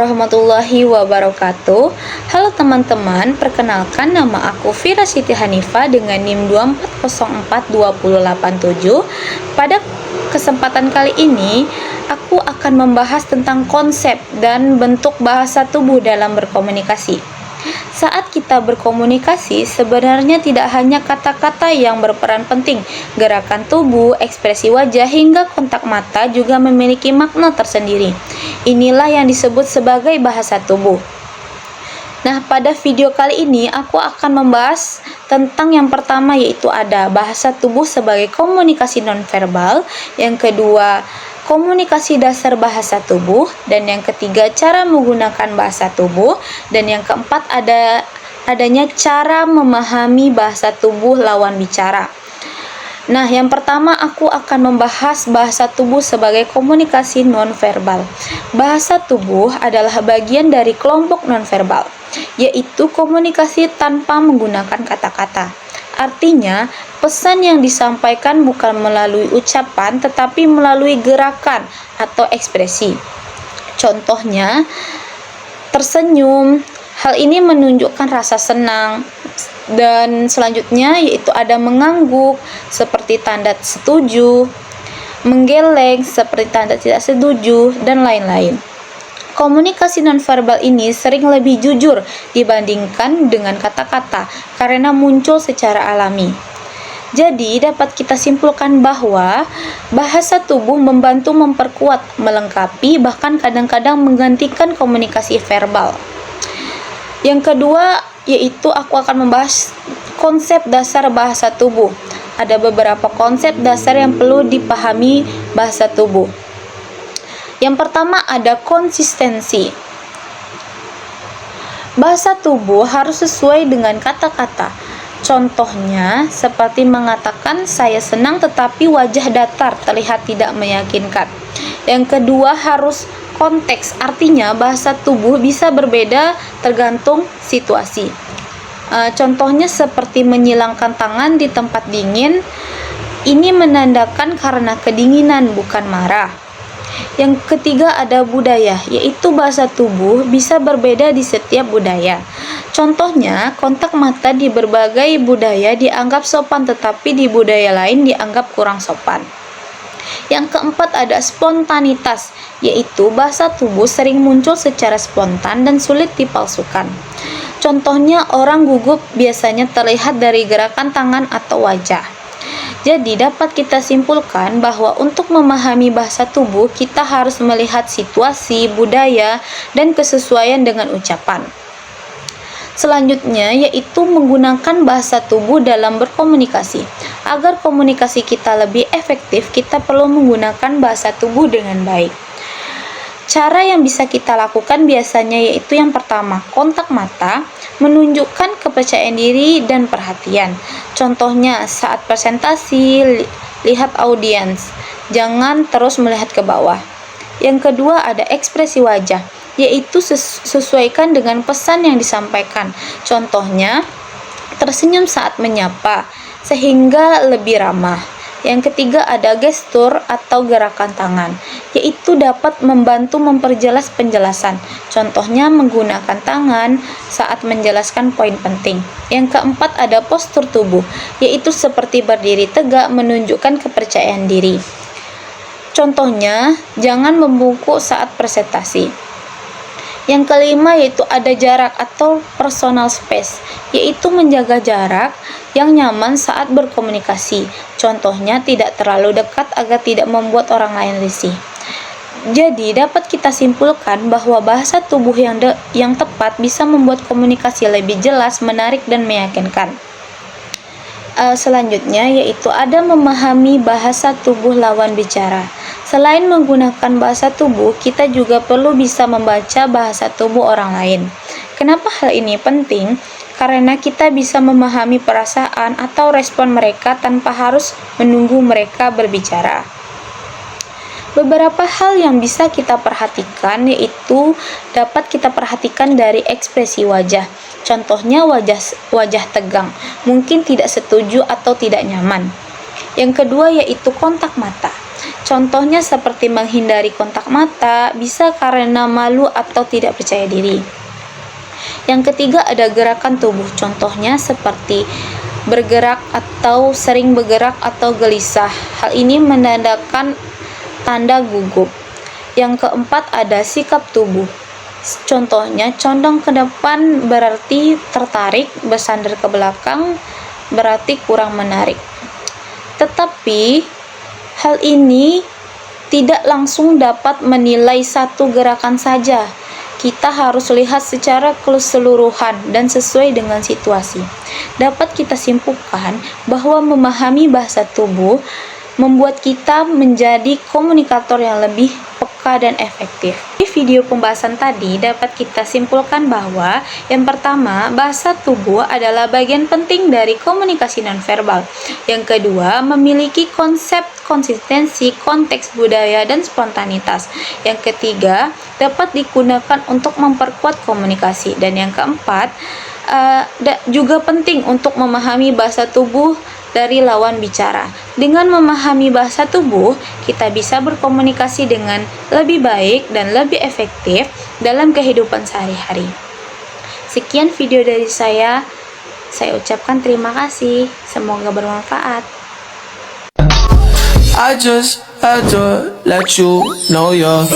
warahmatullahi wabarakatuh. Halo teman-teman, perkenalkan nama aku Fira Siti Hanifah dengan NIM 2404287. Pada kesempatan kali ini, aku akan membahas tentang konsep dan bentuk bahasa tubuh dalam berkomunikasi. Saat kita berkomunikasi, sebenarnya tidak hanya kata-kata yang berperan penting. Gerakan tubuh, ekspresi wajah, hingga kontak mata juga memiliki makna tersendiri. Inilah yang disebut sebagai bahasa tubuh. Nah, pada video kali ini aku akan membahas tentang yang pertama, yaitu ada bahasa tubuh sebagai komunikasi nonverbal, yang kedua komunikasi dasar bahasa tubuh, dan yang ketiga cara menggunakan bahasa tubuh, dan yang keempat adanya cara memahami bahasa tubuh lawan bicara. Nah, yang pertama aku akan membahas bahasa tubuh sebagai komunikasi nonverbal. Bahasa tubuh adalah bagian dari kelompok nonverbal, yaitu komunikasi tanpa menggunakan kata-kata. Artinya, pesan yang disampaikan bukan melalui ucapan, tetapi melalui gerakan atau ekspresi. Contohnya, tersenyum. Hal ini menunjukkan rasa senang. Dan selanjutnya yaitu ada mengangguk seperti tanda setuju, menggeleng seperti tanda tidak setuju, dan lain-lain. Komunikasi nonverbal ini sering lebih jujur dibandingkan dengan kata-kata karena muncul secara alami. Jadi dapat kita simpulkan bahwa bahasa tubuh membantu memperkuat, melengkapi, bahkan kadang-kadang menggantikan komunikasi verbal. Yang kedua yaitu aku akan membahas konsep dasar bahasa tubuh. Ada beberapa konsep dasar yang perlu dipahami bahasa tubuh. Yang pertama ada konsistensi. Bahasa tubuh harus sesuai dengan kata-kata. Contohnya seperti mengatakan saya senang tetapi wajah datar terlihat tidak meyakinkan. Yang kedua harus konteks, artinya bahasa tubuh bisa berbeda tergantung situasi. Contohnya seperti menyilangkan tangan di tempat dingin, ini menandakan karena kedinginan bukan marah. Yang ketiga ada budaya, yaitu bahasa tubuh bisa berbeda di setiap budaya. Contohnya, kontak mata di berbagai budaya dianggap sopan, tetapi di budaya lain dianggap kurang sopan. Yang keempat ada spontanitas, yaitu bahasa tubuh sering muncul secara spontan dan sulit dipalsukan. Contohnya, orang gugup biasanya terlihat dari gerakan tangan atau wajah. Jadi dapat kita simpulkan bahwa untuk memahami bahasa tubuh kita harus melihat situasi, budaya, dan kesesuaian dengan ucapan. Selanjutnya yaitu menggunakan bahasa tubuh dalam berkomunikasi. Agar komunikasi kita lebih efektif, kita perlu menggunakan bahasa tubuh dengan baik. Cara yang bisa kita lakukan biasanya yaitu yang pertama, kontak mata, menunjukkan kepercayaan diri dan perhatian. Contohnya saat presentasi, lihat audiens, jangan terus melihat ke bawah. Yang kedua ada ekspresi wajah, yaitu sesuaikan dengan pesan yang disampaikan. Contohnya tersenyum saat menyapa, sehingga lebih ramah. Yang ketiga ada gestur atau gerakan tangan, yaitu dapat membantu memperjelas penjelasan. Contohnya menggunakan tangan saat menjelaskan poin penting. Yang keempat ada postur tubuh, yaitu seperti berdiri tegak menunjukkan kepercayaan diri. Contohnya jangan membungkuk saat presentasi. Yang kelima yaitu ada jarak atau personal space, yaitu menjaga jarak yang nyaman saat berkomunikasi. Contohnya tidak terlalu dekat agar tidak membuat orang lain risih. Jadi dapat kita simpulkan bahwa bahasa tubuh yang tepat bisa membuat komunikasi lebih jelas, menarik, dan meyakinkan. Selanjutnya yaitu ada memahami bahasa tubuh lawan bicara. Selain menggunakan bahasa tubuh, kita juga perlu bisa membaca bahasa tubuh orang lain. Kenapa hal ini penting? Karena kita bisa memahami perasaan atau respon mereka tanpa harus menunggu mereka berbicara. Beberapa hal yang bisa kita perhatikan yaitu dapat kita perhatikan dari ekspresi wajah. Contohnya wajah tegang, mungkin tidak setuju atau tidak nyaman. Yang kedua yaitu kontak mata. Contohnya seperti menghindari kontak mata, bisa karena malu atau tidak percaya diri. Yang ketiga ada gerakan tubuh, contohnya seperti bergerak atau sering bergerak atau gelisah. Hal ini menandakan tanda gugup. Yang keempat ada sikap tubuh. Contohnya condong ke depan berarti tertarik, bersandar ke belakang berarti kurang menarik. Tetapi hal ini tidak langsung dapat menilai satu gerakan saja. Kita harus lihat secara keseluruhan dan sesuai dengan situasi. Dapat kita simpulkan bahwa memahami bahasa tubuh membuat kita menjadi komunikator yang lebih peka dan efektif. Di video pembahasan tadi dapat kita simpulkan bahwa yang pertama, bahasa tubuh adalah bagian penting dari komunikasi nonverbal. Yang kedua, memiliki konsep konsistensi, konteks budaya, dan spontanitas. Yang ketiga, dapat digunakan untuk memperkuat komunikasi. Dan yang keempat, juga penting untuk memahami bahasa tubuh dari lawan bicara. Dengan memahami bahasa tubuh, kita bisa berkomunikasi dengan lebih baik dan lebih efektif dalam kehidupan sehari-hari. Sekian video dari saya ucapkan terima kasih. Semoga bermanfaat. I just had to let you know you're